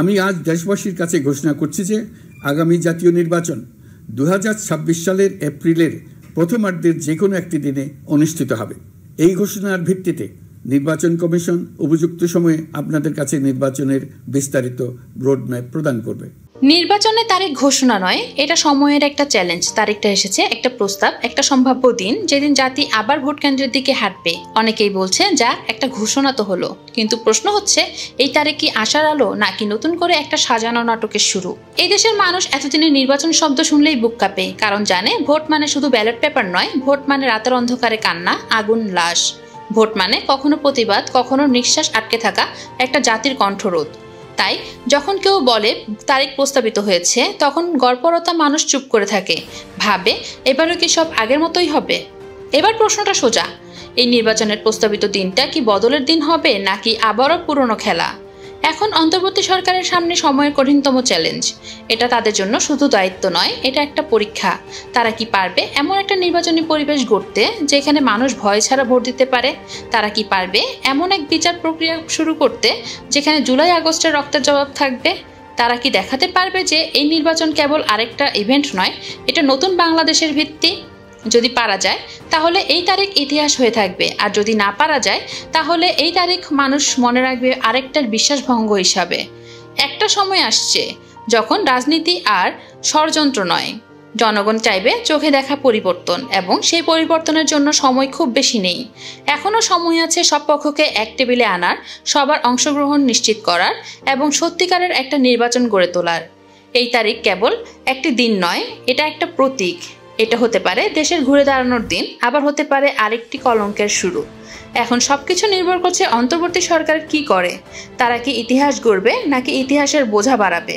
আমি আজ দেশবাসীর কাছে ঘোষণা করছি যে আগামী জাতীয় নির্বাচন 2026 সালের এপ্রিলের প্রথমার্ধের যে কোনো একটি দিনে অনুষ্ঠিত হবে। এই ঘোষণার ভিত্তিতে নির্বাচন কমিশন উপযুক্ত সময়ে আপনাদের কাছে নির্বাচনের বিস্তারিত রোডম্যাপ প্রদান করবে। নির্বাচনের তারিখ ঘোষণা নয়, এটা সময়ের একটা চ্যালেঞ্জ। তারিখটা এসেছে, একটা প্রস্তাব, একটা সম্ভাব্য দিন যেদিন জাতি আবার ভোট কেন্দ্রের দিকে হাঁটবে। অনেকেই বলছে যা একটা ঘোষণা তো হলো, কিন্তু প্রশ্ন হচ্ছে এই তারিখ কি আশার আলো নাকি নতুন করে একটা সাজানো নাটকের শুরু? এই দেশের মানুষ এতদিনের নির্বাচন শব্দ শুনলেই বুক কাঁপে, কারণ জানে ভোট মানে শুধু ব্যালট পেপার নয়, ভোট মানে রাতের অন্ধকারে কান্না, আগুন, লাশ। ভোট মানে কখনো প্রতিবাদ, কখনো নিঃশ্বাস আটকে থাকা একটা জাতির কণ্ঠরোধ। তাই যখন কেউ বলে তারিখ প্রস্তাবিত হয়েছে, তখন গড়পড়তা মানুষ চুপ করে থাকে, ভাবে এবারও কি সব আগের মতোই হবে? এবার প্রশ্নটা সোজা, এই নির্বাচনের প্রস্তাবিত দিনটা কি বদলের দিন হবে নাকি আবারও পুরনো খেলা? এখন অন্তর্বর্তী সরকারের সামনে সময়ের কঠিনতম চ্যালেঞ্জ। এটা তাদের জন্য শুধু দায়িত্ব নয়, এটা একটা পরীক্ষা। তারা কি পারবে এমন একটা নির্বাচনী পরিবেশ গড়তে যেখানে মানুষ ভয় ছাড়া ভোট দিতে পারে? তারা কি পারবে এমন এক বিচার প্রক্রিয়া শুরু করতে যেখানে জুলাই আগস্টের রক্তের জবাব থাকবে? তারা কি দেখাতে পারবে যে এই নির্বাচন কেবল আরেকটা ইভেন্ট নয়, এটা নতুন বাংলাদেশের ভিত্তি? যদি পারা যায় তাহলে এই তারিখ ইতিহাস হয়ে থাকবে, আর যদি না পারা যায় তাহলে এই তারিখ মানুষ মনে রাখবে আরেকটার বিশ্বাসভঙ্গ হিসাবে। একটা সময় আসছে যখন রাজনীতি আর ষড়যন্ত্র নয়, জনগণ চাইবে চোখে দেখা পরিবর্তন, এবং সেই পরিবর্তনের জন্য সময় খুব বেশি নেই। এখনও সময় আছে সব পক্ষকে এক টেবিলে আনার, সবার অংশগ্রহণ নিশ্চিত করার এবং সত্যিকারের একটা নির্বাচন গড়ে তোলার। এই তারিখ কেবল একটি দিন নয়, এটা একটা প্রতীক। এটা হতে পারে দেশের ঘুরে দাঁড়ানোর দিন, আবার হতে পারে আরেকটি কলঙ্কের শুরু। এখন সবকিছু নির্ভর করছে অন্তর্বর্তী সরকার কি করে। তারা কি ইতিহাস গড়বে নাকি ইতিহাসের বোঝা বাড়াবে?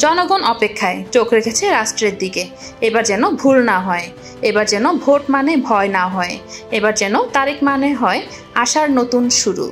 জনগণ অপেক্ষায়, চোখ রেখেছে রাষ্ট্রের দিকে। এবার যেন ভুল না হয়, এবার যেন ভোট মানে ভয় না হয়, এবার যেন তারিখ মানে হয় আশার নতুন শুরু।